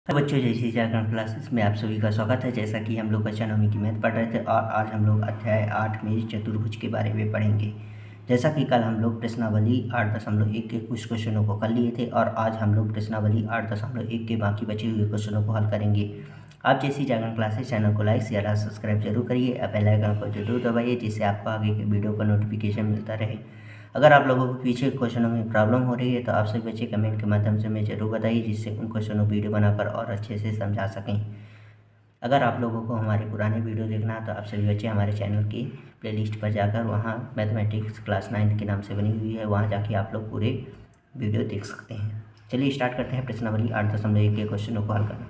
बच्चों, जैसे जागरण क्लासेस में आप सभी का स्वागत है। जैसा कि हम लोग कक्षा 9वीं की मैथ पढ़ रहे थे और आज हम लोग अध्याय 8 में चतुर्भुज के बारे में पढ़ेंगे। जैसा कि कल हम लोग प्रश्नावली 8.1 के कुछ क्वेश्चनों को कर लिए थे और आज हम लोग प्रश्नावली 8.1 के बाकी बचे हुए क्वेश्चनों को हल करेंगे। आप जैसी जागरण क्लासेस चैनल को लाइक शेयर और सब्सक्राइब जरूर करिए और बेल आइकन को जरूर दबाइए, जिससे आपको आगे के वीडियो का नोटिफिकेशन मिलता रहे। अगर आप लोगों को पीछे क्वेश्चनों में प्रॉब्लम हो रही है तो आप सभी बच्चे कमेंट के माध्यम से हमें ज़रूर बताइए, जिससे उन क्वेश्चनों को वीडियो बनाकर और अच्छे से समझा सकें। अगर आप लोगों को हमारे पुराने वीडियो देखना है तो आप सभी बच्चे हमारे चैनल की प्लेलिस्ट पर जाकर वहाँ मैथमेटिक्स क्लास 9 के नाम से बनी हुई है, वहाँ जाके आप लोग पूरे वीडियो देख सकते हैं। चलिए स्टार्ट करते हैं प्रश्नावली 8.1 के क्वेश्चनों को हल करना।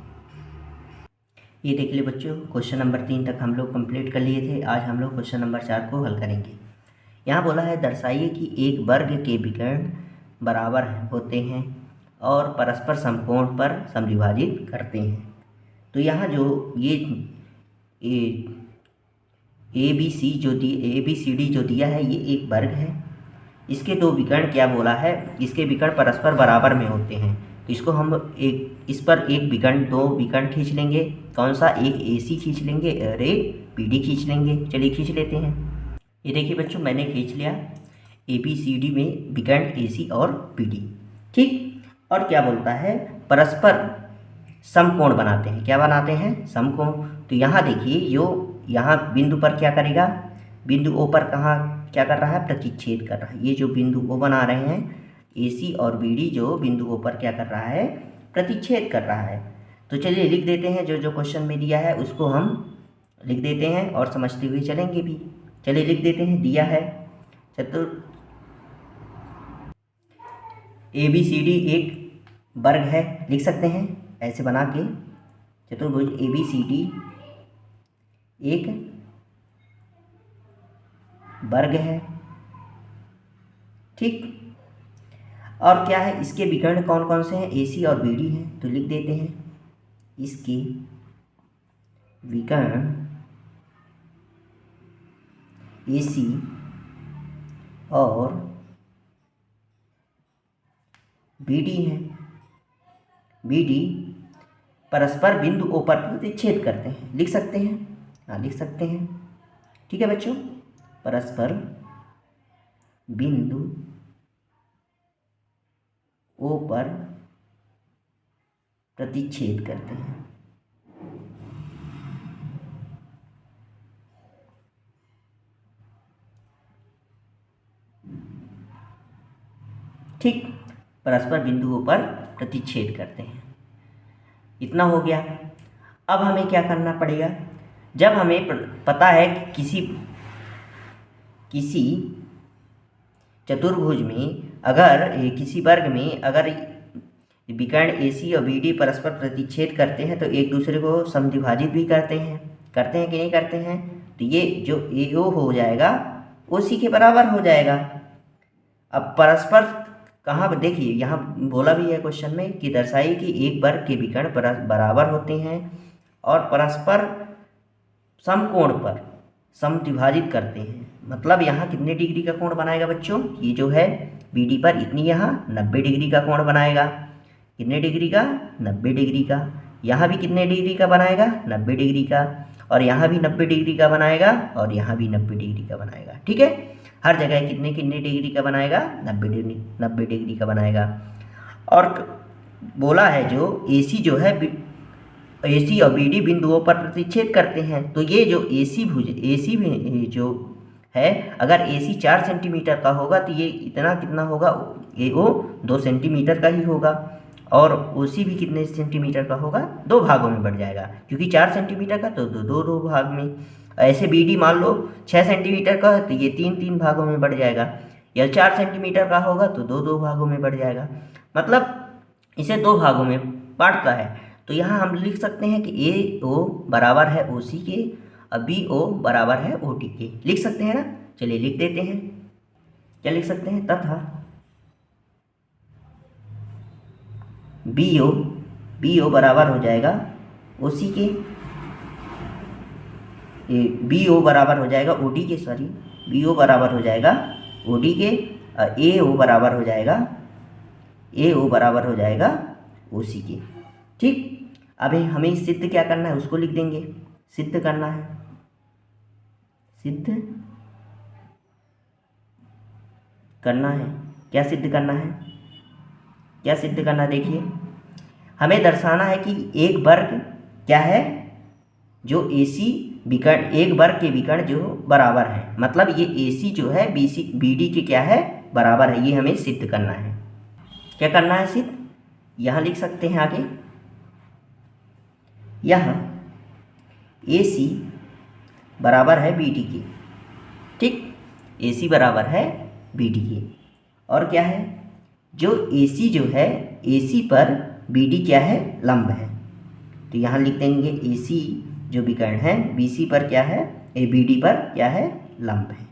ये देख लिए बच्चों, क्वेश्चन नंबर 3 तक हम लोग कंप्लीट कर लिए थे। आज हम लोग क्वेश्चन नंबर 4 को हल करेंगे। यहाँ बोला है दर्शाइए कि एक वर्ग के विकर्ण बराबर होते हैं और परस्पर समकोण पर समद्विभाजित करते हैं। तो यहाँ जो ये ए बी सी डी जो दिया है, ये एक वर्ग है। इसके दो विकर्ण क्या बोला है, इसके विकर्ण परस्पर बराबर में होते हैं। तो इसको हम इस पर एक विकर्ण, दो विकर्ण खींच लेंगे। कौन सा? एक ए सी खींच लेंगे और एक पी डी खींच लेंगे। चलिए खींच लेते हैं। ये देखिए बच्चों, मैंने खींच लिया ए बी सी डी में विकर्ण ए सी और पी डी। ठीक, और क्या बोलता है, परस्पर समकोण बनाते हैं। क्या बनाते हैं? समकोण। तो यहाँ देखिए, जो यहाँ बिंदु पर क्या करेगा, बिंदु ओ पर कहाँ क्या कर रहा है, प्रतिच्छेद कर रहा है। ये जो बिंदु ओ बना रहे हैं ए सी और बी डी, जो बिंदु ओ पर क्या कर रहा है, प्रतिच्छेद कर रहा है। तो चलिए लिख देते हैं, जो जो क्वेश्चन में दिया है उसको हम लिख देते हैं और समझते हुए चलेंगे भी। चलिए लिख देते हैं। दिया है ए बी सी डी एक वर्ग है, लिख सकते हैं ऐसे बना के। चतुर्भुज ए बी सी डी एक वर्ग है। ठीक, और क्या है, इसके विकर्ण कौन कौन से हैं, ए सी और बी डी हैं। तो लिख देते हैं इसके विकर्ण ए सी और बी डी है। बी डी परस्पर बिंदु ओ पर प्रतिच्छेद करते हैं। लिख सकते हैं, हाँ लिख सकते हैं। ठीक है बच्चों, परस्पर बिंदु ओ पर प्रतिच्छेद करते हैं। ठीक, परस्पर बिंदुओं पर प्रतिच्छेद करते हैं। इतना हो गया। अब हमें क्या करना पड़ेगा, जब हमें पता है कि किसी चतुर्भुज में अगर किसी वर्ग में अगर विकर्ण ए सी और बी डी परस्पर प्रतिच्छेद करते हैं तो एक दूसरे को समद्विभाजित भी करते हैं कि नहीं करते हैं। तो ये जो ए ओ हो जाएगा ओ सी के बराबर हो जाएगा। अब परस्पर कहाँ पर देखिए, यहाँ बोला भी है क्वेश्चन में कि दर्शाइए कि एक वर्ग के विकर्ण बराबर होते हैं और परस्पर समकोण पर समद्विभाजित करते हैं। मतलब यहाँ कितने डिग्री का कोण बनाएगा बच्चों, ये जो है बी डी पर इतनी, यहाँ 90 डिग्री का कोण बनाएगा। कितने डिग्री का? 90 डिग्री का। यहाँ भी कितने डिग्री का बनाएगा? 90 डिग्री का। और यहाँ भी 90 डिग्री का बनाएगा और यहाँ भी 90 डिग्री का बनाएगा। ठीक है, हर जगह कितने कितने डिग्री का बनाएगा? 90 डिग्री का बनाएगा। और बोला है जो ए सी जो है, ए सी और बी डी बिंदुओं पर प्रतिच्छेद करते हैं। तो ये जो ए सी जो है, अगर ए सी 4 सेंटीमीटर का होगा तो ये इतना कितना होगा, ए ओ 2 सेंटीमीटर का ही होगा। और ओ सी भी कितने सेंटीमीटर का होगा, 2 भागों में बढ़ जाएगा, क्योंकि 4 सेंटीमीटर का तो दो भाग में। ऐसे बी डी मान लो 6 सेंटीमीटर का है तो ये 3 भागों में बढ़ जाएगा। या 4 सेंटीमीटर का होगा तो 2 भागों में बढ़ जाएगा। मतलब इसे 2 भागों में बांटता है। तो यहाँ हम लिख सकते हैं कि ए ओ बराबर है ओ सी के और बी ओ बराबर है ओ टी के। लिख सकते हैं ना। चलिए लिख देते हैं। क्या लिख सकते हैं, तथा बी ओ बराबर हो जाएगा ओ सी के, बी ओ बराबर हो जाएगा ओ डी के, बी ओ बराबर हो जाएगा ओ डी के, ए ओ बराबर हो जाएगा ओ सी के। ठीक, अब हमें सिद्ध क्या करना है उसको लिख देंगे, सिद्ध करना है, सिद्ध करना है। क्या सिद्ध करना है, क्या सिद्ध करना है? देखिए हमें दर्शाना है कि एक वर्ग क्या है, जो AC विकर्ण, एक वर्ग के विकर्ण जो बराबर है, मतलब ये AC जो है BD के क्या है, बराबर है। ये हमें सिद्ध करना है। क्या करना है सिद्ध, यहाँ लिख सकते हैं आगे, यहाँ AC बराबर है BD के, ठीक, AC बराबर है BD के। और क्या है, जो AC जो है, AC पर BD क्या है, लंब है। तो यहाँ लिख देंगे AC जो विकर्ण है BC पर क्या है, BD पर क्या है, लंब है।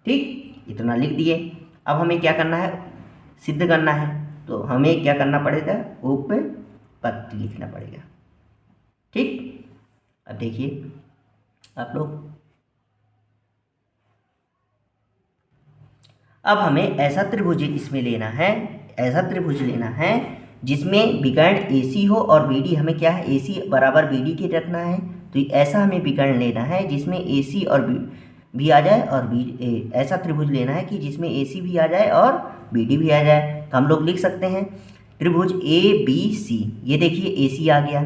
ठीक, इतना लिख दिए। अब हमें क्या करना है, सिद्ध करना है, तो हमें क्या करना पड़ेगा, उपपत्ति लिखना पड़ेगा। ठीक, अब देखिए आप लोग, अब हमें ऐसा त्रिभुज इसमें लेना है, ऐसा त्रिभुज लेना है जिसमें विकर्ण AC हो और BD हमें क्या है, AC बराबर BD के रखना है। तो ऐसा हमें विकर्ण लेना है जिसमें AC और भी आ जाए और ऐसा त्रिभुज लेना है कि जिसमें AC भी आ जाए और BD भी आ जाए। तो हम लोग लिख सकते हैं त्रिभुज ABC, ये देखिए AC आ गया,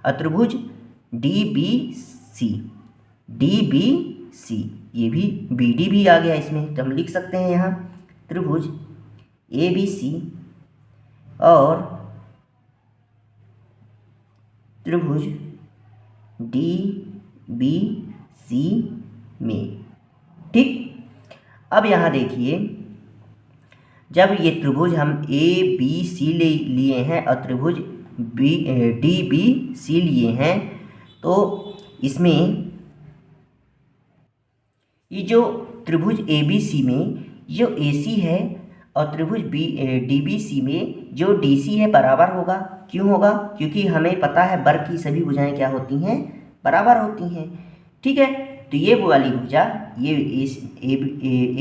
और त्रिभुज DBC ये भी BD भी आ गया इसमें। तो हम लिख सकते हैं यहाँ त्रिभुज ABC और त्रिभुज DBC में। ठीक, अब यहाँ देखिए, जब ये त्रिभुज हम ABC लिए हैं और त्रिभुज DBC लिए हैं, तो इसमें ये जो त्रिभुज ABC में जो AC है और त्रिभुज DBC में जो DC है बराबर होगा। क्यों होगा, क्योंकि हमें पता है वर्ग की सभी भुजाएं क्या होती हैं, बराबर होती हैं। ठीक है, तो ये वाली भुजा, ये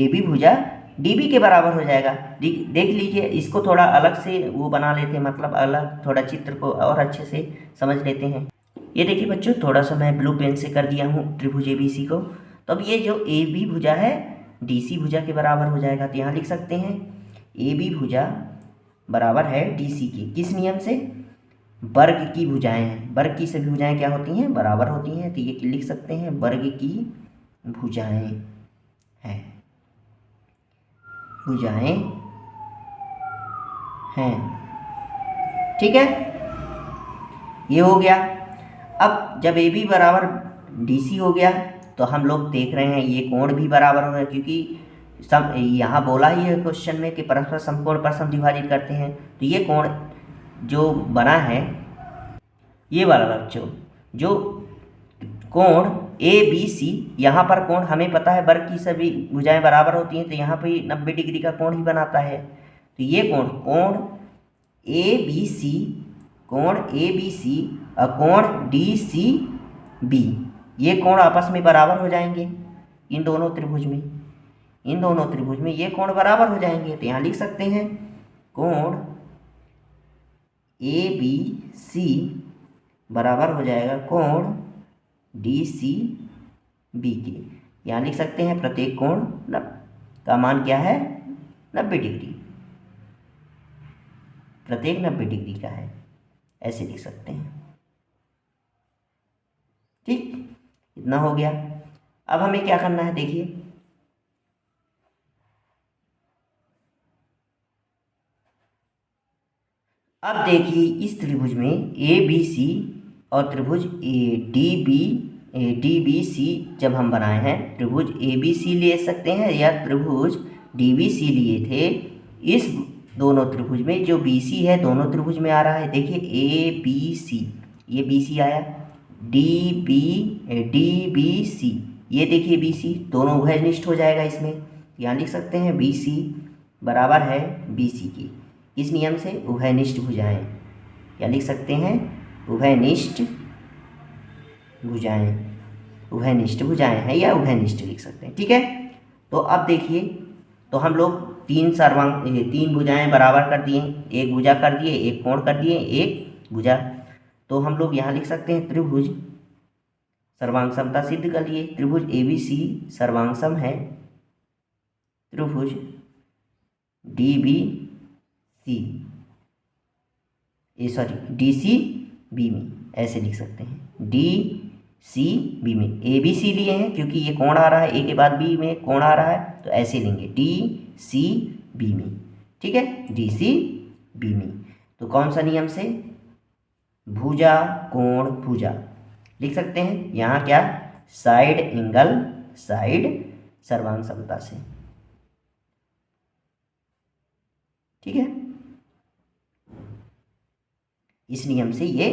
AB भुजा DB के बराबर हो जाएगा। देख लीजिए, इसको थोड़ा अलग से वो बना लेते हैं, मतलब अलग थोड़ा चित्र को और अच्छे से समझ लेते हैं। ये देखिए बच्चों, थोड़ा सा मैं ब्लू पेन से कर दिया हूँ त्रिभुज ABC को। तो अब ये जो AB भुजा है DC भुजा के बराबर हो जाएगा। तो यहाँ लिख सकते हैं AB भुजा बराबर है DC की, किस नियम से, वर्ग की भुजाएं हैं, वर्ग की सभी भुजाएं क्या होती हैं, बराबर होती हैं। तो ये लिख सकते हैं वर्ग की भुजाएं हैं, भुजाएं हैं। ठीक है, ये हो गया। अब जब AB बराबर DC हो गया, तो हम लोग देख रहे हैं ये कोण भी बराबर हो रहा है, क्योंकि सम यहाँ बोला ही है क्वेश्चन में कि परस्पर समकोण पर समद्विभाजित करते हैं। तो ये कोण जो बना है, ये वाला बच्चों, जो कोण ABC, यहाँ पर कोण हमें पता है वर्ग की सभी भुजाएं बराबर होती हैं, तो यहाँ पे 90 डिग्री का कोण ही बनाता है। तो ये कोण ABC, कोण ABC और कोण DCB, ये कोण आपस में बराबर हो जाएंगे। इन दोनों त्रिभुज में, इन दोनों त्रिभुज में ये कोण बराबर हो जाएंगे। तो यहाँ लिख सकते हैं कोण ABC बराबर हो जाएगा कोण DCB के। यहाँ लिख सकते हैं प्रत्येक कोण का मान क्या है, 90 डिग्री, प्रत्येक 90 डिग्री का है, ऐसे लिख सकते हैं। ठीक, इतना हो गया। अब हमें क्या करना है, देखिए अब देखिए इस त्रिभुज में ABC और त्रिभुज DBC जब हम बनाए हैं, त्रिभुज ABC ले सकते हैं या त्रिभुज DBC लिए थे। इस दोनों त्रिभुज में जो BC है दोनों त्रिभुज में आ रहा है। देखिए ABC, ये BC आया, DBC, ये देखिए BC, दोनों उभयनिष्ठ हो जाएगा इसमें। यहाँ लिख सकते हैं BC बराबर है BC की, इस नियम से उभयनिष्ठ भुजाएं, या लिख सकते हैं उभयनिष्ठ भुजाएं, उभयनिष्ठ भुजाएं हैं या उभयनिष्ठ लिख सकते हैं। ठीक है, तो अब देखिए, तो हम लोग तीन भुजाएं बराबर कर दिए, एक भुजा कर दिए, एक कोण कर दिए, एक भुजा। तो हम लोग यहाँ लिख सकते हैं त्रिभुज सर्वांग समता सिद्ध कर लिए। त्रिभुज ABC सर्वांग सम है त्रिभुज DBC DCB में, ऐसे लिख सकते हैं DCB में। ABC लिए हैं क्योंकि ये कोण आ रहा है, A के बाद B में कोण आ रहा है, तो ऐसे लेंगे DCB में। ठीक है, DCB में। तो कौन सा नियम से? भुजा कोण भुजा लिख सकते हैं। यहाँ क्या? साइड एंगल साइड सर्वांग समता से। ठीक है, इस नियम से ये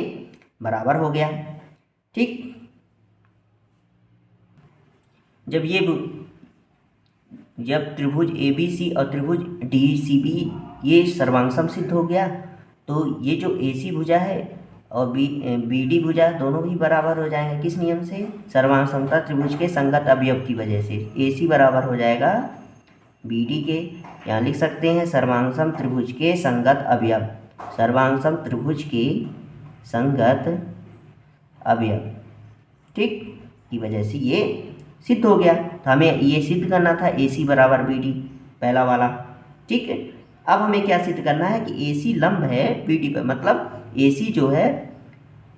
बराबर हो गया। ठीक, जब त्रिभुज ABC और त्रिभुज DCB ये सर्वांग सम सिद्ध हो गया, तो ये जो AC भुजा है और BD भुजा दोनों भी बराबर हो जाएंगे। किस नियम से? सर्वांग समता त्रिभुज के संगत अवयव की वजह से। AC बराबर हो जाएगा BD के, यहाँ लिख सकते हैं सर्वांग सम त्रिभुज के संगत अवयव, सर्वांग सम त्रिभुज के संगत अवयव। ठीक, की वजह से ये सिद्ध हो गया। तो हमें ये सिद्ध करना था AC बराबर BD, पहला वाला। ठीक है, अब हमें क्या सिद्ध करना है कि AC लंब है BD पर, मतलब AC जो है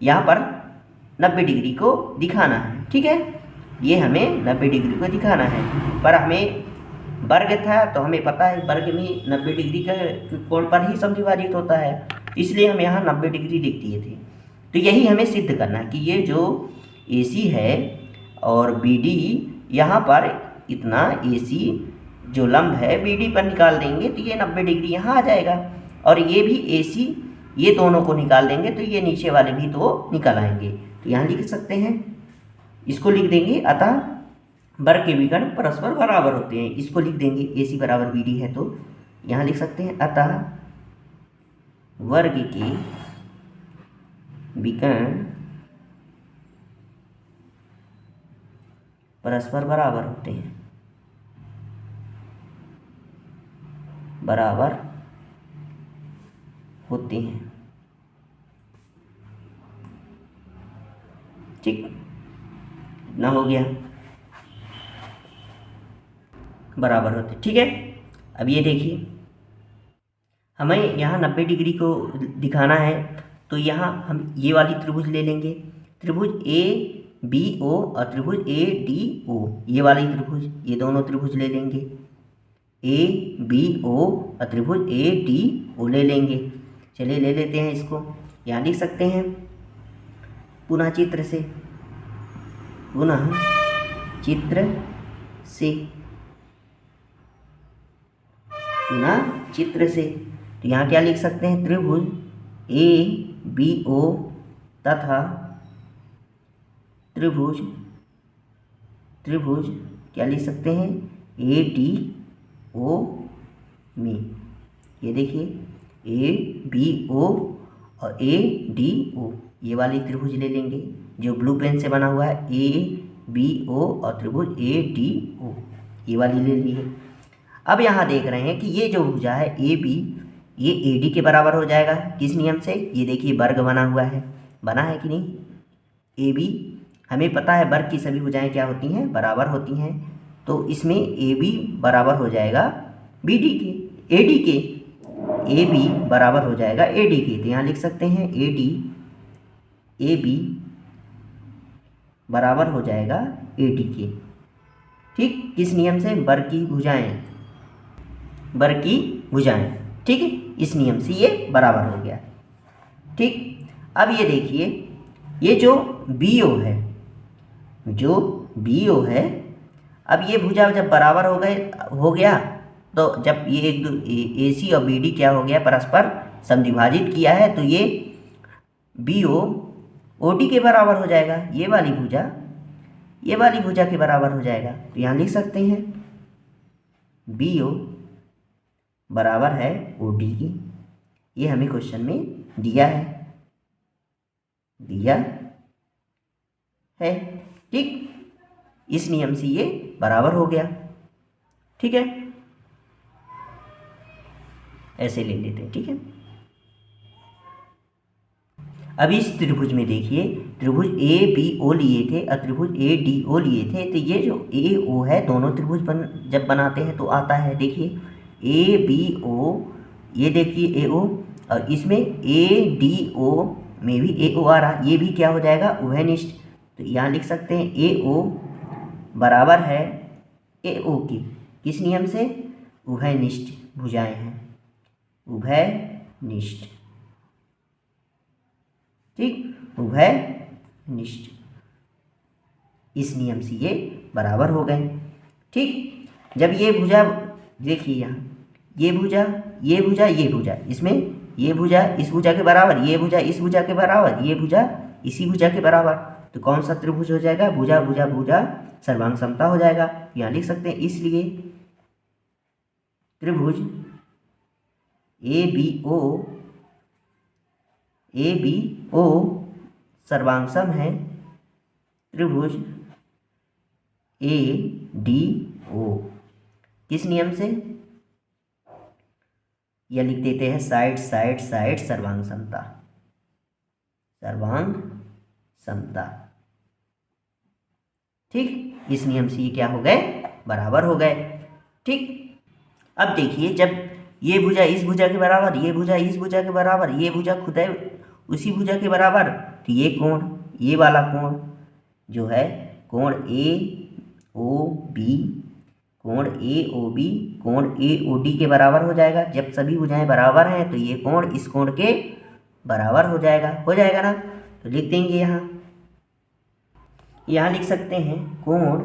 यहाँ पर 90 डिग्री को दिखाना है। ठीक है, ये हमें 90 डिग्री को दिखाना है, पर हमें वर्ग था तो हमें पता है वर्ग में 90 डिग्री का कोण पर ही समद्विभाजित होता है, इसलिए हम यहाँ 90 डिग्री लिख दिए थे। तो यही हमें सिद्ध करना है कि ये जो AC है और BD, यहाँ पर इतना AC जो लंब है BD पर निकाल देंगे तो ये 90 डिग्री यहाँ आ जाएगा, और ये भी AC, ये दोनों को निकाल देंगे तो ये नीचे वाले भी तो निकल आएंगे। तो यहाँ लिख सकते हैं, इसको लिख देंगे, अतः वर्ग के विकर्ण परस्पर बराबर होते हैं। इसको लिख देंगे, AC बराबर BD है तो यहाँ लिख सकते हैं, अतः वर्ग के विकर्ण परस्पर बराबर होते हैं, बराबर होते हैं। ठीक, ना हो गया, बराबर होते। ठीक है, अब ये देखिए, हमें यहाँ 90 डिग्री को दिखाना है, तो यहाँ हम ये वाली त्रिभुज ले लेंगे, त्रिभुज ABO और त्रिभुज ADO, ये वाली त्रिभुज, ये दोनों त्रिभुज ले लेंगे, ABO और त्रिभुज ADO ले लेंगे। चलिए ले लेते हैं इसको, यहाँ लिख सकते हैं पुनः चित्र से, पुनः चित्र से, पुनः चित्र से। तो यहाँ क्या लिख सकते हैं? त्रिभुज ABO तथा त्रिभुज क्या लिख सकते हैं? ADO में। ये देखिए ABO और ADO, ये वाली त्रिभुज ले लेंगे जो ब्लू पेन से बना हुआ है, ABO और त्रिभुज ADO, ये वाली ले ली है। अब यहाँ देख रहे हैं कि ये जो भुजा है AB, ये AD के बराबर हो जाएगा। किस नियम से? ये देखिए वर्ग बना हुआ है, बना है कि नहीं? AB, हमें पता है वर्ग की सभी भुजाएं क्या होती हैं? बराबर होती हैं। तो इसमें AB बराबर हो जाएगा BD के, AD के, AB बराबर हो जाएगा AD के। तो यहाँ लिख सकते हैं AB बराबर हो जाएगा AD के। ठीक, किस नियम से? वर्ग की भुजाएं, वर्ग की भुजाएं। ठीक है, इस नियम से ये बराबर हो गया। ठीक, अब ये देखिए, ये जो BO है, जो BO है, अब ये भुजा जब बराबर हो गया, तो जब ये AC और BD क्या हो गया? परस्पर समद्विभाजित किया है, तो ये BO OD के बराबर हो जाएगा। ये वाली भुजा के बराबर हो जाएगा। तो यहाँ लिख सकते हैं BO बराबर है OD की। ये हमें क्वेश्चन में दिया है। ठीक, इस नियम से ये बराबर हो गया। ठीक है, ऐसे ले लेते हैं। ठीक है, अब इस त्रिभुज में देखिए, त्रिभुज ए बी ओ लिए थे और त्रिभुज ए डी ओ लिए थे, तो ये जो ए ओ है दोनों त्रिभुज जब बनाते हैं तो आता है, देखिए ए बी ओ, ये देखिए ए ओ, और इसमें ए डी ओ में भी ए ओ आ रहा, ये भी क्या हो जाएगा, उभयनिष्ठ। तो यहाँ लिख सकते हैं ए ओ बराबर है ए ओ के, किस नियम से, उभयनिष्ठ भुजाएं हैं, उभयनिष्ठ, ठीक, उभयनिष्ठ, इस नियम से ये बराबर हो गए। ठीक, जब ये भुजा देखिए यहाँ, ये भुजा ये भुजा ये भुजा, इसमें ये भुजा इस भुजा के बराबर, ये भुजा इस भुजा के बराबर, ये भुजा इसी भुजा के बराबर, तो कौन सा त्रिभुज हो जाएगा, भुजा भुजा भुजा सर्वांग समता हो जाएगा। यहाँ लिख सकते हैं, इसलिए त्रिभुज ए बी ओ सर्वांग सम है त्रिभुज ए डी ओ, किस नियम से, यह लिख देते हैं साइड साइड साइड सर्वांग समता, सर्वांग समता, ठीक, इस नियम से ये क्या हो गए, बराबर हो गए। ठीक, अब देखिए जब ये भुजा इस भुजा के बराबर, ये भुजा इस भुजा के बराबर, ये भुजा खुद है उसी भुजा के बराबर, तो ये कोण, ये वाला कोण जो है कोण ए ओ बी, कोण ए ओ बी कोण ए ओ डी के बराबर हो जाएगा। जब सभी भुजाएं बराबर हैं तो ये कोण इस कोण के बराबर हो जाएगा ना। तो लिख देंगे यहाँ लिख सकते हैं कोण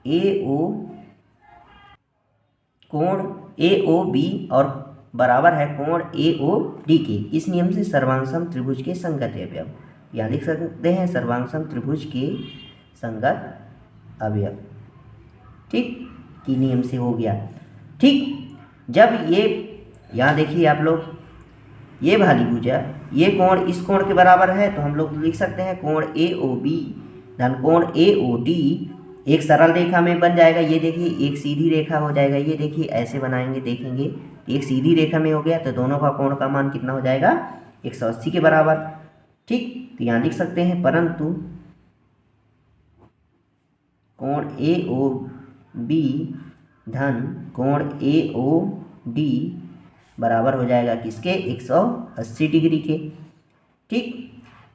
ए ओ बी और बराबर है कोण ए ओ डी के, इस नियम से सर्वांगसम त्रिभुज के संगत अवयव, यहाँ लिख सकते हैं सर्वांगसम त्रिभुज के संगत अवयव, ठीक, की नियम से हो गया। ठीक, जब ये यहाँ देखिए आप लोग, ये वाली भुजा ये कोण इस कोण के बराबर है, तो हम लोग लिख सकते हैं कोण ए ओ बी धन कोण ए ओ डी एक सरल रेखा में बन जाएगा। ये देखिए एक सीधी रेखा हो जाएगा, ये देखिए ऐसे बनाएंगे, देखेंगे एक सीधी रेखा में हो गया, तो दोनों का कोण का मान कितना हो जाएगा, 180 के बराबर। ठीक, तो यहाँ लिख सकते हैं परंतु कोण ए ओ बी धन कोण ए ओ डी बराबर हो जाएगा किसके, 180 डिग्री के। ठीक,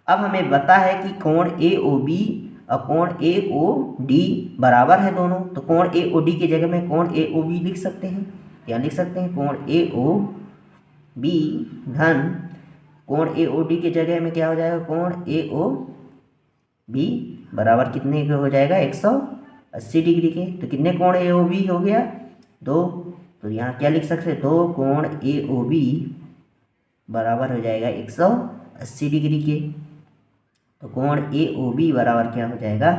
अब हमें पता है कि कोण ए ओ बी और कोण ए ओ डी बराबर है दोनों, तो कोण ए ओ डी की जगह में कोण ए ओ बी लिख सकते हैं। यहाँ लिख सकते हैं कोण ए ओ बी धन कोण ए ओ डी की जगह में क्या हो जाएगा, कोण ए ओ बी बराबर कितने के हो जाएगा, 180 डिग्री के। तो कितने कोण ए ओ बी हो गया, 2, तो यहाँ क्या लिख सकते हैं, 2 कोण ए ओ बी बराबर हो जाएगा 180 डिग्री के। तो कोण ए ओ बी बराबर क्या हो जाएगा,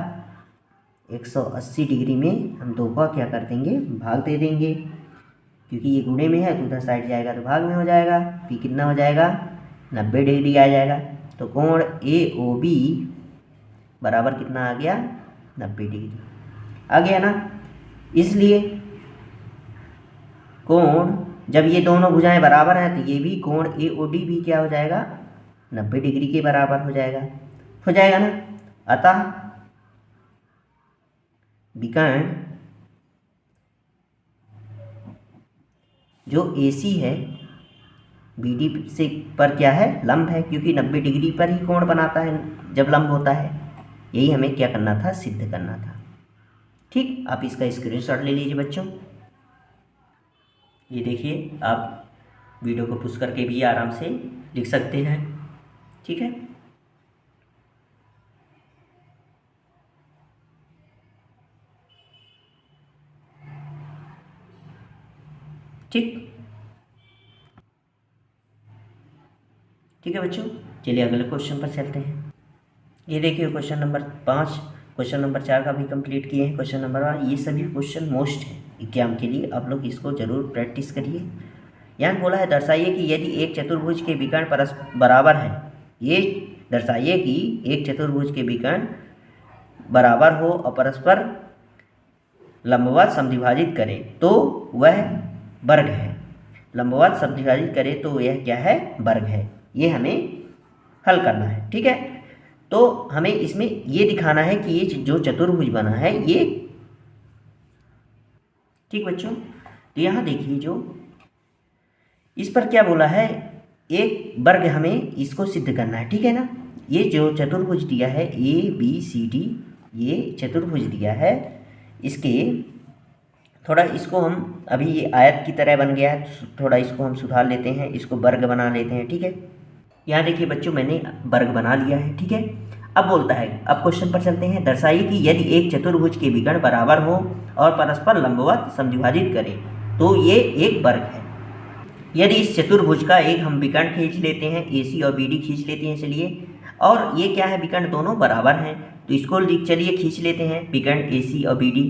180 डिग्री में हम 2 का क्या कर देंगे, भाग दे देंगे, क्योंकि ये गुणे में है तो उधर साइड जाएगा तो भाग में हो जाएगा, फिर कितना हो जाएगा, 90 डिग्री आ जाएगा। तो कोण ए ओ बी बराबर कितना आ गया, 90 डिग्री आ गया ना। इसलिए कोण जब ये दोनों भुजाएं बराबर हैं तो ये भी कोण ए ओ डी भी क्या हो जाएगा, 90 डिग्री के बराबर हो जाएगा ना। अतः विकर्ण जो AC है BD से पर क्या है, लंब है, क्योंकि 90 डिग्री पर ही कोण बनाता है जब लंब होता है। यही हमें क्या करना था, सिद्ध करना था। ठीक, आप इसका स्क्रीनशॉट ले लीजिए बच्चों। ये देखिए, आप वीडियो को पुश करके भी आराम से लिख सकते हैं। ठीक है, ठीक है बच्चों, चलिए अगले क्वेश्चन पर चलते हैं। ये देखिए क्वेश्चन नंबर 5, क्वेश्चन नंबर 4 का भी कंप्लीट किए हैं, क्वेश्चन नंबर 1। ये सभी क्वेश्चन मोस्ट है एग्जाम के लिए, आप लोग इसको जरूर प्रैक्टिस करिए। यहाँ बोला है दर्शाइए कि यदि एक चतुर्भुज के विकर्ण परस्पर बराबर है, ये दर्शाइए कि एक चतुर्भुज के विकर्ण बराबर हो और परस्पर लंबवत समद्विभाजित करे तो वह वर्ग है। लंबवत समद्विभाजित करे तो यह क्या है, वर्ग है। ये हमें हल करना है। ठीक है, तो हमें इसमें ये दिखाना है कि ये जो चतुर्भुज बना है ये, ठीक बच्चों, तो यहाँ देखिए जो इस पर क्या बोला है, एक वर्ग हमें इसको सिद्ध करना है। ठीक है ना, ये जो चतुर्भुज दिया है ABCD, ये चतुर्भुज दिया है, इसके थोड़ा इसको हम अभी ये आयत की तरह बन गया है, थोड़ा इसको हम सुधार लेते हैं, इसको वर्ग बना लेते हैं। ठीक है, यहाँ देखिए बच्चों मैंने वर्ग बना लिया है। ठीक है, अब बोलता है, अब क्वेश्चन पर चलते हैं। दर्शाइए कि यदि एक चतुर्भुज के विकर्ण बराबर हो और परस्पर लंबवत समद्विभाजित करें तो ये एक वर्ग है। यदि इस चतुर्भुज का एक हम विकर्ण खींच लेते हैं, AC और BD खींच लेते हैं चलिए, और ये क्या है, विकर्ण दोनों बराबर हैं, तो इसको चलिए खींच लेते हैं विकर्ण AC और BD।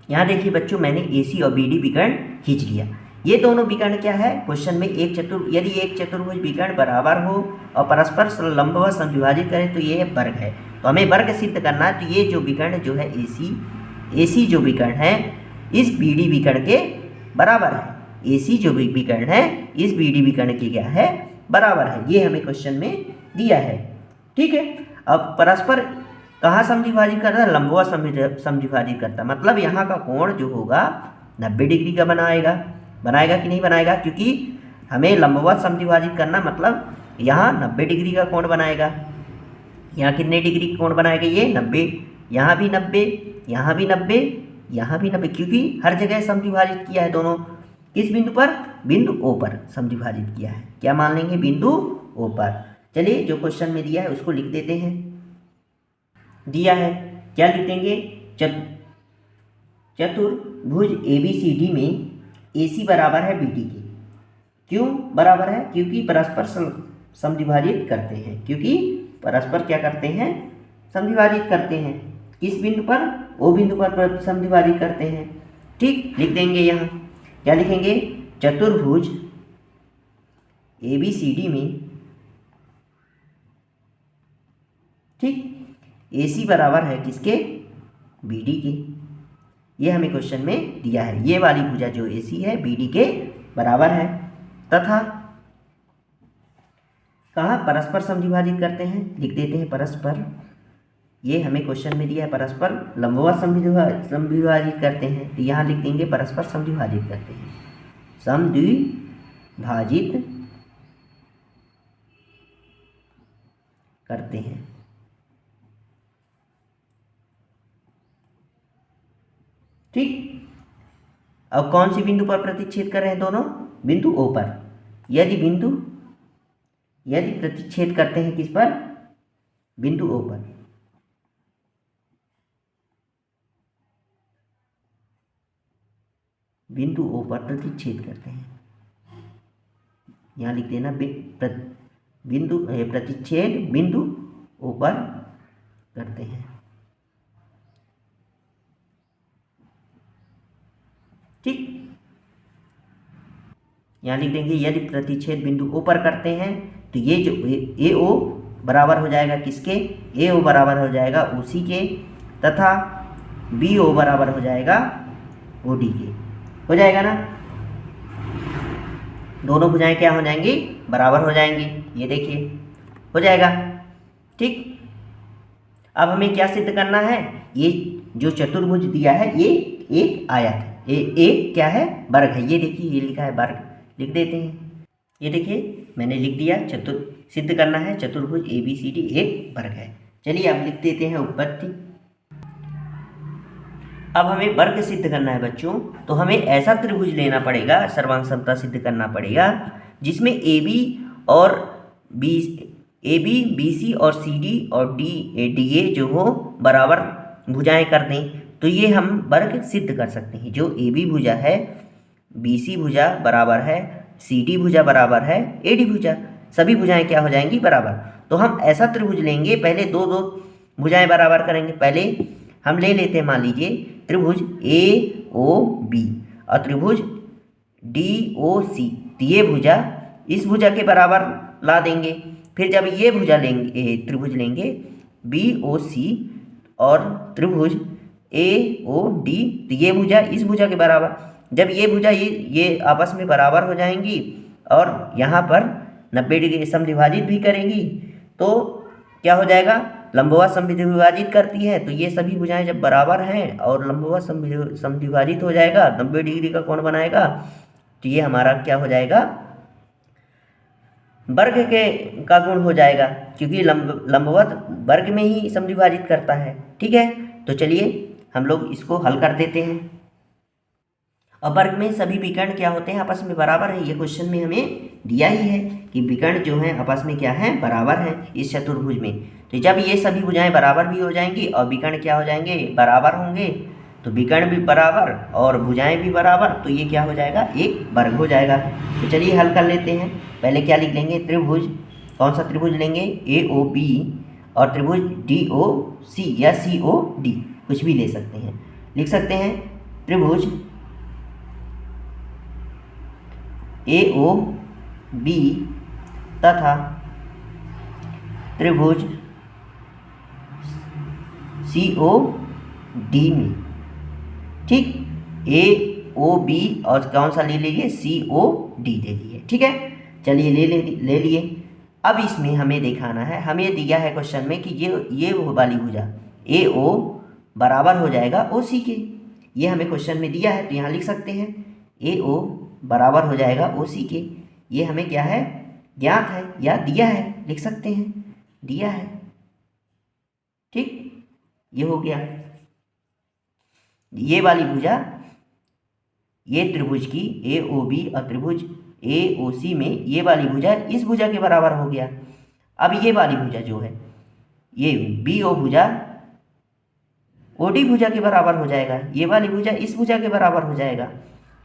यहाँ देखिए बच्चों मैंने AC और BD विकर्ण खींच लिया। ये दोनों विकर्ण क्या है, क्वेश्चन में यदि एक चतुर्भुज विकर्ण बराबर हो और परस्पर लंबवत समद्विभाजित करें तो ये वर्ग है। तो हमें वर्ग सिद्ध करना है, तो ये जो विकर्ण जो है AC जो विकर्ण है इस BD विकर्ण के बराबर है। AC जो विकर्ण है इस BD विकर्ण के क्या है, बराबर है। ये हमें क्वेश्चन में दिया है। ठीक है, अब परस्पर कहाँ समद्विभाजित करता है, लंबवत समद्विभाजित करता है, मतलब यहाँ का कोण जो होगा 90 डिग्री का बनाएगा कि नहीं बनाएगा, क्योंकि हमें लंबवत समद्विभाजित करना मतलब यहाँ 90 डिग्री का कोण बनाएगा। यहाँ कितने डिग्री का कोण बनाएगा, ये 90, यहाँ भी 90, यहाँ भी 90, यहाँ भी 90, क्योंकि हर जगह समद्विभाजित किया है दोनों। किस बिंदु पर, बिंदु O पर समद्विभाजित किया है। क्या मान लेंगे, बिंदु O पर। चलिए जो क्वेश्चन में दिया है उसको लिख देते हैं। दिया है क्या लिख देंगे, चतुर्भुज ABCD में AC बराबर है BD के। क्यों बराबर है, क्योंकि परस्पर समद्विभाजित करते हैं, क्योंकि परस्पर क्या करते हैं, समद्विभाजित करते हैं। किस बिंदु पर, O बिंदु पर समद्विभाजित करते हैं। ठीक, लिख देंगे यहाँ क्या लिखेंगे, चतुर्भुज ABCD में, ठीक, AC बराबर है किसके, BD के। ये हमें क्वेश्चन में दिया है, ये वाली भुजा जो AC है BD के बराबर है, तथा कहाँ परस्पर समद्विभाजित करते हैं, लिख देते हैं परस्पर। ये हमें क्वेश्चन में दिया है परस्पर लंबवत समद्विभाजित करते हैं, तो यहाँ लिख देंगे परस्पर समद्विभाजित करते हैं, समद्विभाजित करते हैं। ठीक, अब कौन सी बिंदु पर प्रतिच्छेद कर रहे हैं दोनों, बिंदु O पर। यदि प्रतिच्छेद करते हैं किस पर, बिंदु O पर, बिंदु O पर प्रतिच्छेद करते हैं। यहाँ लिख देना बिंदु प्रतिच्छेद बिंदु O पर करते हैं। ठीक, यहाँ लिख देंगे यदि प्रतिच्छेद बिंदु O पर करते हैं तो ये जो AO बराबर हो जाएगा किसके, AO बराबर हो जाएगा OC के, तथा BO बराबर हो जाएगा OD के। हो जाएगा ना, दोनों भुजाएं क्या हो जाएंगी, बराबर हो जाएंगी। ये देखिए हो जाएगा। ठीक, अब हमें क्या सिद्ध करना है, ये जो चतुर्भुज दिया है ये एक आयत है, ये एक क्या है, वर्ग है। ये देखिए ये लिखा है वर्ग, लिख देते हैं। ये देखिए मैंने लिख दिया, सिद्ध करना है चतुर्भुज ABCD एक वर्ग है। चलिए अब लिख देते हैं उत्पत्ति। अब हमें वर्ग सिद्ध करना है बच्चों, तो हमें ऐसा त्रिभुज लेना पड़ेगा, सर्वांग समता सिद्ध करना पड़ेगा, जिसमें AB, BC और CD और DA जो हो बराबर भुजाएं कर दें, तो ये हम वर्ग सिद्ध कर सकते हैं। जो AB भुजा है, BC भुजा बराबर है, CD भुजा बराबर है, AD भुजा, सभी भुजाएं क्या हो जाएंगी, बराबर। तो हम ऐसा त्रिभुज लेंगे, पहले दो दो भुजाएं बराबर करेंगे। पहले हम ले लेते हैं, मान लीजिए त्रिभुज AOB और त्रिभुज DOC, तो ये भुजा इस भुजा के बराबर ला देंगे। फिर जब ये भुजा लेंगे, त्रिभुज लेंगे BOC और त्रिभुज AOD, तो ये भुजा इस भुजा के बराबर। जब ये भुजा ये आपस में बराबर हो जाएंगी और यहाँ पर 90 डिग्री समद्विभाजित भी करेंगी, तो क्या हो जाएगा, लंबवत समद्विभाजित करती है। तो ये सभी भुजाएं जब बराबर हैं और लंबवत समद्विभाजित हो जाएगा, 90 डिग्री का कोण बनाएगा, तो ये हमारा क्या हो जाएगा, वर्ग के का गुण हो जाएगा, क्योंकि लंबवत वर्ग में ही समद्विभाजित करता है। ठीक है, तो चलिए हम लोग इसको हल कर देते हैं। और वर्ग में सभी विकर्ण क्या होते हैं, आपस में बराबर है। ये क्वेश्चन में हमें दिया ही है कि विकर्ण जो है आपस में क्या है, बराबर है इस चतुर्भुज में। तो जब ये सभी भुजाएं बराबर भी हो जाएंगी और विकर्ण क्या हो जाएंगे, बराबर होंगे, तो विकर्ण भी बराबर और भुजाएं भी बराबर, तो ये क्या हो जाएगा, एक वर्ग हो जाएगा। तो चलिए हल कर लेते हैं। पहले क्या लिख लेंगे, त्रिभुज, कौन सा त्रिभुज लेंगे, AOB, और त्रिभुज DOC या COD, कुछ भी ले सकते हैं। लिख सकते हैं त्रिभुज AOB तथा त्रिभुज COD में। ठीक, AOB और कौन सा ले लीजिए, COD ले लिए। ठीक है, चलिए ले लिए। अब इसमें हमें दिखाना है, हमें दिया है क्वेश्चन में कि ये वो वाली भुजा AO बराबर हो जाएगा OC के। ये हमें क्वेश्चन में दिया है, तो यहाँ लिख सकते हैं AO बराबर हो जाएगा OC के। ये हमें क्या है, ज्ञात है या दिया है, लिख सकते हैं दिया है। ठीक, ये हो गया। ये वाली भुजा, ये त्रिभुज की AOB और त्रिभुज AOC में ये वाली भुजा इस भुजा के बराबर हो गया। अब ये वाली भुजा जो है, ये BO भुजा OD भुजा के बराबर हो जाएगा। ये वाली भुजा इस भुजा के बराबर हो जाएगा।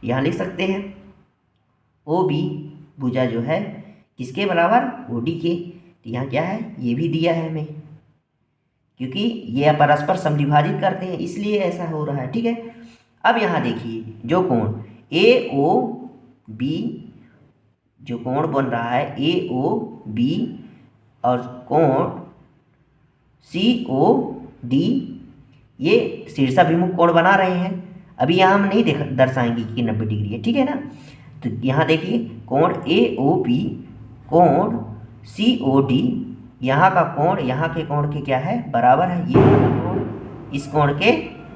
यहाँ लिख सकते हैं OB भुजा जो है किसके बराबर, OD के। तो यहाँ क्या है, ये भी दिया है हमें, क्योंकि ये परस्पर समद्विभाजित करते हैं इसलिए ऐसा हो रहा है। ठीक है, अब यहाँ देखिए जो कोण AOB, जो कोण बन रहा है AOB और कोण COD, ये शीर्षाभिमुख कोण बना रहे हैं। अभी यहाँ हम नहीं दर्शाएंगे कि 90 डिग्री है। ठीक है ना, तो यहाँ देखिए कोण AOB कोण COD, यहाँ का कोण यहाँ के कोण के क्या है, बराबर है। ये कोण इस कोण के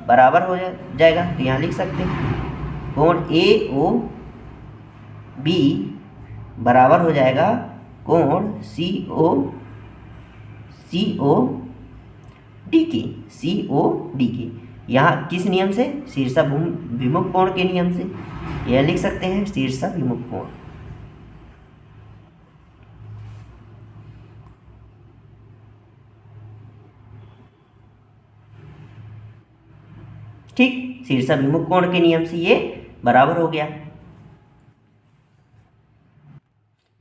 बराबर हो जाएगा। तो यहाँ लिख सकते हैं कोण AOB बराबर हो जाएगा कोण COD के। यहाँ किस नियम से, शीर्षाभिमुख कोण के नियम से। यह लिख सकते हैं शीर्षाभिमुख कोण। ठीक, शीर्षाभिमुख कोण के नियम से ये बराबर हो गया।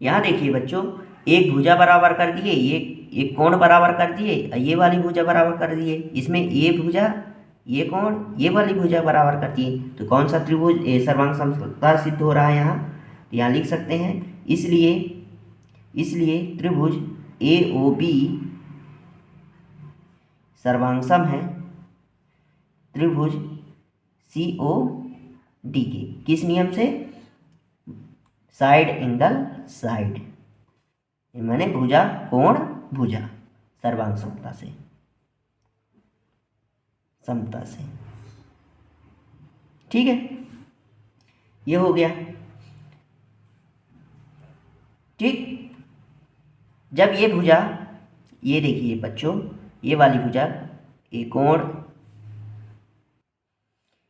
यहाँ देखिए बच्चों, एक भुजा बराबर कर दिए, ये एक कोण बराबर कर दिए, ये वाली भुजा बराबर कर दिए। इसमें ये भुजा, ये कोण, ये वाली भुजा बराबर कर दिए। तो कौन सा त्रिभुज सर्वांग समता सिद्ध हो रहा है यहाँ, तो यहाँ लिख सकते हैं इसलिए त्रिभुज AOB सर्वांगसम है त्रिभुज COD के। किस नियम से, साइड एंगल साइड, माने भुजा कोण भुजा, सर्वांग समता से, समता से। ठीक है, ये हो गया। ठीक, जब ये भुजा, ये देखिए बच्चों, ये वाली भुजा, ये कोण,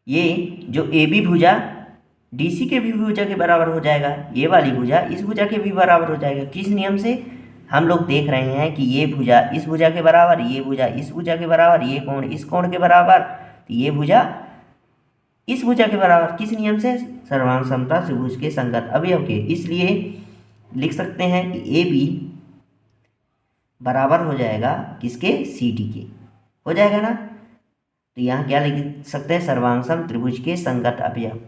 ये जो AB भुजा DC के भी भुजा के बराबर हो जाएगा। ये वाली भुजा इस भुजा के भी बराबर हो जाएगा। किस नियम से, हम लोग देख रहे हैं कि ये भुजा इस भुजा के बराबर, ये भुजा इस भुजा के बराबर, ये कोण इस कोण के बराबर, तो ये भुजा इस भुजा के बराबर। किस नियम से, सर्वांग समता त्रिभुज के संगत अवयव के। इसलिए लिख सकते हैं कि AB बराबर हो जाएगा किसके, CD के हो जाएगा ना। तो यहाँ क्या लिख सकते हैं, सर्वांग सम त्रिभुज के संगत अवयव,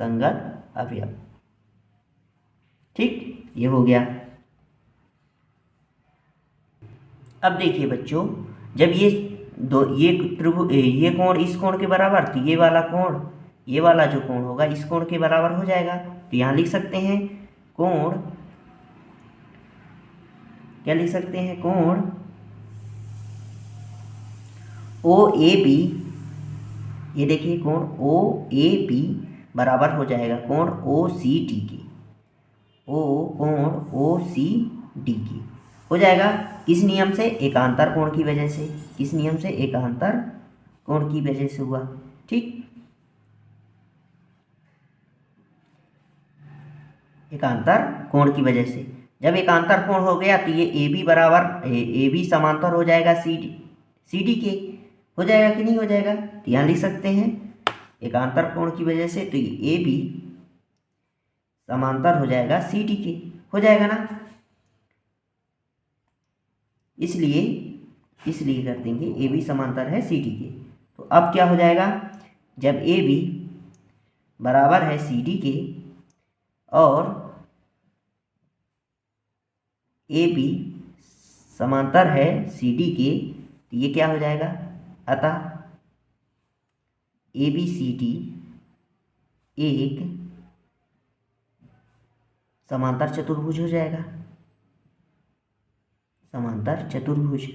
संगत अवयव। ठीक, ये हो गया। अब देखिए बच्चों, जब ये त्रिभुज, ये कोण इस कोण के बराबर, तो ये वाला कोण, ये वाला जो कोण होगा इस कोण के बराबर हो जाएगा। तो यहाँ लिख सकते हैं कोण क्या लिख सकते हैं, कोण ओ ए बी, ये देखिए कोण ओ ए बी बराबर हो जाएगा कोण ओ सी डी के, कोण ओ सी डी के हो जाएगा। किस नियम से, एकांतर कोण की वजह से, किस नियम से, एकांतर कोण की वजह से हुआ। ठीक, एकांतर कोण की वजह से, जब एकांतर कोण हो गया तो ये ए बी बराबर ए बी समांतर हो जाएगा सी डी के, हो जाएगा कि नहीं हो जाएगा। तो यहाँ लिख सकते हैं एकांतर कोण की वजह से, तो ये ए बी समांतर हो जाएगा सी डी के, हो जाएगा ना। इसलिए कर देंगे ए बी समांतर है सी डी के। तो अब क्या हो जाएगा, जब ए बी बराबर है सी डी के और ए बी समांतर है सी डी के, तो ये क्या हो जाएगा, अतः ए बी सी डी एक समांतर चतुर्भुज हो जाएगा, समांतर चतुर्भुज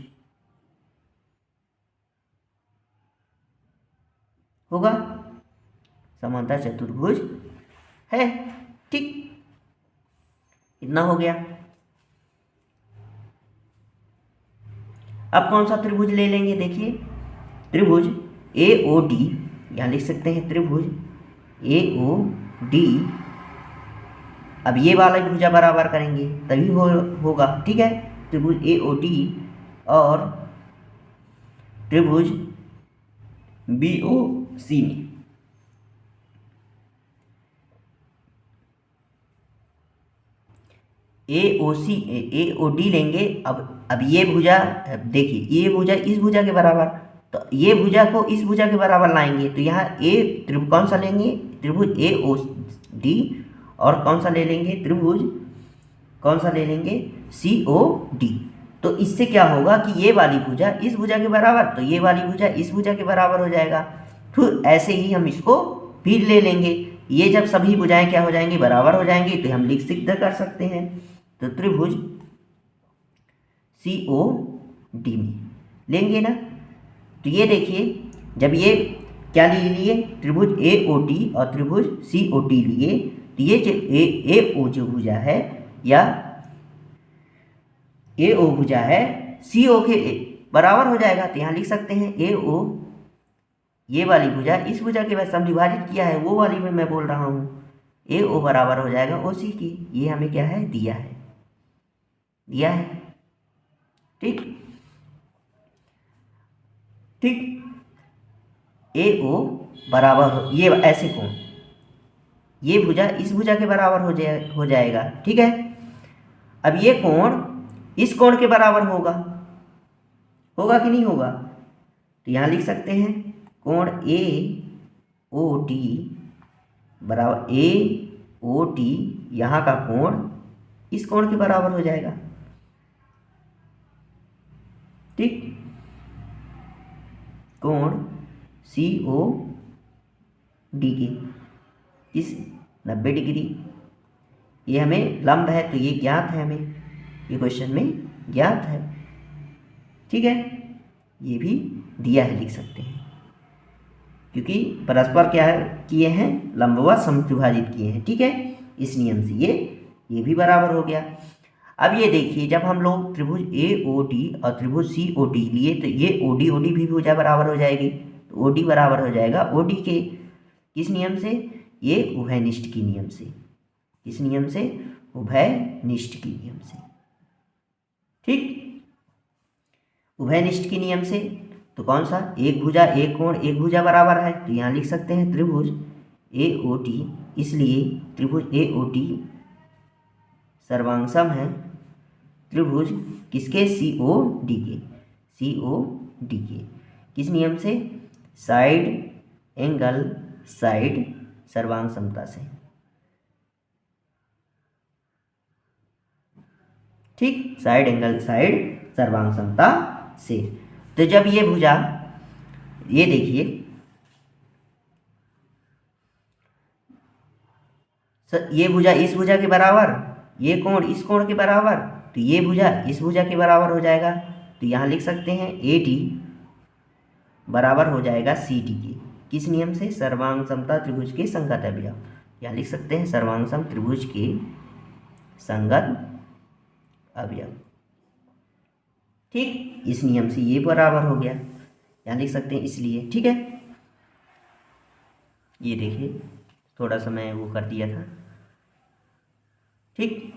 होगा, समांतर चतुर्भुज है। ठीक, इतना हो गया। अब कौन सा त्रिभुज ले लेंगे, देखिए त्रिभुज ए ओ डी, यहाँ लिख सकते हैं त्रिभुज ए ओ डी। अब ये वाला भुजा बराबर करेंगे तभी होगा। ठीक है, त्रिभुज ए ओ डी और त्रिभुज बी ओ सी में ए ओ डी लेंगे। अब ये भुजा, देखिए ये भुजा इस भुजा के बराबर, तो ये भुजा को इस भुजा के बराबर लाएंगे, तो यहाँ त्रिभुज कौन सा लेंगे, त्रिभुज ए ओ डी, और कौन सा ले लेंगे, त्रिभुज कौन सा ले लेंगे, सी ओ डी। तो इससे क्या होगा कि ये वाली भुजा इस भुजा के बराबर, तो ये वाली भुजा इस भुजा के बराबर हो जाएगा। फिर ऐसे ही हम इसको भी ले लेंगे, ये जब सभी भुजाएं क्या हो जाएंगी, बराबर हो जाएंगी, तो हम लिख सिद्ध कर सकते हैं। तो त्रिभुज सी ओ डी में लेंगे ना, तो ये देखिए जब ये क्या ले लिए, त्रिभुज ए ओ डी और त्रिभुज सी ओ डी लिए, तो ये जो ए ओ जो भुजा है या ए ओ भुजा है सी ओ के बराबर हो जाएगा। तो यहाँ लिख सकते हैं ए ओ, ये वाली भुजा इस भुजा के बाद समविभाजित किया है, वो वाली में मैं बोल रहा हूँ, ए ओ बराबर हो जाएगा ओ सी की। ये हमें क्या है, दिया है। ठीक, ए ओ बराबर ये ऐसे कोण, ये भुजा इस भुजा के बराबर हो जाएगा। ठीक है, अब ये कोण इस कोण के बराबर होगा कि नहीं होगा। तो यहाँ लिख सकते हैं कोण ए ओ डी बराबर ए ओ डी, यहाँ का कोण इस कोण के बराबर हो जाएगा। ठीक, कोण सी ओ डी के इस 90 डिग्री, ये हमें लंब है तो ये ज्ञात है, हमें ये क्वेश्चन में ज्ञात है। ठीक है, ये भी दिया है, लिख सकते हैं, क्योंकि परस्पर क्या किए हैं, लंबवत समद्विभाजित किए हैं। ठीक है, इस नियम से ये भी बराबर हो गया। अब ये देखिए जब हम लोग त्रिभुज ए ओ डी और त्रिभुज सी ओ डी लिए, तो ये ओ डी भी भुजा बराबर हो जाएगी। तो ओ डी बराबर हो जाएगा ओ डी के किस नियम से, ये उभयनिष्ठ की नियम से। किस नियम से, उभयनिष्ठ की नियम से। ठीक, उभयनिष्ठ की नियम से तो कौन सा, एक भुजा एक कोण एक भुजा बराबर है, तो यहाँ लिख सकते हैं त्रिभुज ए ओ डी, इसलिए त्रिभुज ए ओ डी सर्वांगसम है त्रिभुज किसके, सी ओ डी के, सी ओ डी के किस नियम से, साइड एंगल साइड सर्वांग समता से। ठीक, साइड एंगल साइड सर्वांग समता से। तो जब ये भुजा, ये देखिए ये भुजा इस भुजा के बराबर, ये कोण इस कोण के बराबर, तो ये भुजा इस भुजा के बराबर हो जाएगा, तो यहाँ लिख सकते हैं AD बराबर हो जाएगा CD के। किस नियम से? सर्वांग समता त्रिभुज के संगत अवयव। यहाँ लिख सकते हैं सर्वांग सम त्रिभुज के संगत अवयव। ठीक, इस नियम से ये बराबर हो गया, यहाँ लिख सकते हैं इसलिए। ठीक है, ये देखिए थोड़ा सा मैं वो कर दिया था। ठीक,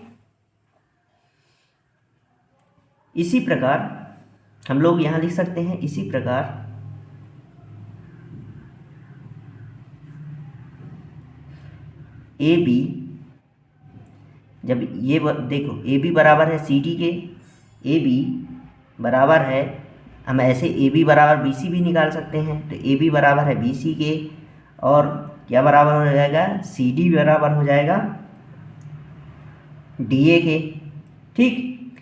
इसी प्रकार हम लोग यहाँ लिख सकते हैं, इसी प्रकार AB, जब ये देखो AB बराबर है CD के, AB बराबर है, हम ऐसे AB बराबर BC भी निकाल सकते हैं, तो AB बराबर है BC के, और क्या बराबर हो जाएगा? CD बराबर हो जाएगा DA के। ठीक,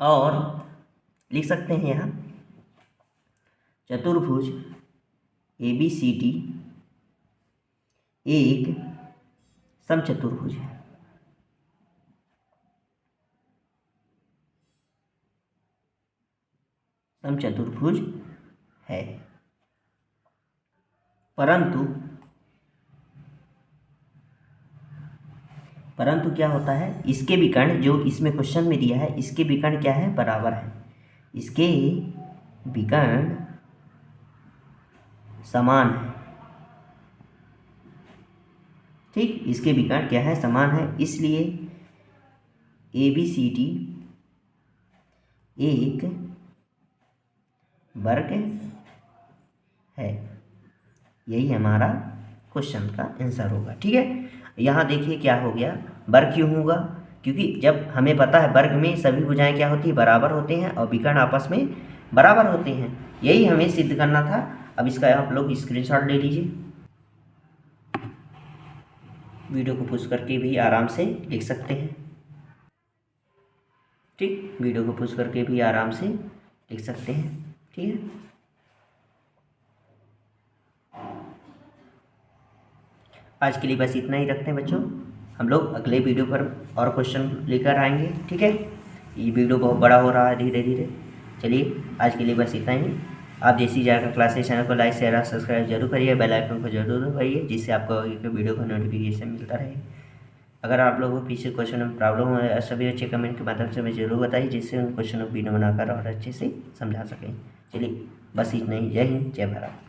और लिख सकते हैं यहाँ चतुर्भुज ABCD एक समचतुर्भुज है। समचतुर्भुज है, परंतु क्या होता है, इसके विकर्ण जो इसमें क्वेश्चन में दिया है, इसके विकर्ण क्या है? बराबर है। इसके विकर्ण समान है। ठीक, इसके विकर्ण क्या है? समान है, इसलिए ABCD एक वर्ग है। यही हमारा क्वेश्चन का आंसर होगा। ठीक है, यहाँ देखिए क्या हो गया, वर्ग क्यों होगा? क्योंकि जब हमें पता है वर्ग में सभी भुजाएं क्या होती है? बराबर होते हैं, और विकर्ण आपस में बराबर होते हैं। यही हमें सिद्ध करना था। अब इसका आप लोग स्क्रीनशॉट ले लीजिए, वीडियो को पुश करके भी आराम से लिख सकते हैं। ठीक, वीडियो को पुश करके भी आराम से लिख सकते हैं। ठीक है, आज के लिए बस इतना ही रखते हैं बच्चों। हम लोग अगले वीडियो पर और क्वेश्चन लेकर आएंगे। ठीक है, ये वीडियो बहुत बड़ा हो रहा है धीरे धीरे। चलिए, आज के लिए बस इतना ही। आप जैसी जाकर क्लासेस चैनल को लाइक शेयर और सब्सक्राइब जरूर करिए, बेल आइकन को जरूर दबाइए, जिससे आपको आगे वीडियो का नोटिफिकेशन मिलता रहे। अगर आप लोगों को पीछे क्वेश्चन में प्रॉब्लम हो, सभी अच्छे कमेंट के माध्यम से हमें जरूर बताइए, जिससे उन क्वेश्चन को वीडियो बनाकर और अच्छे से समझा सकें। चलिए, बस इतना ही। जय हिंद, जय भारत।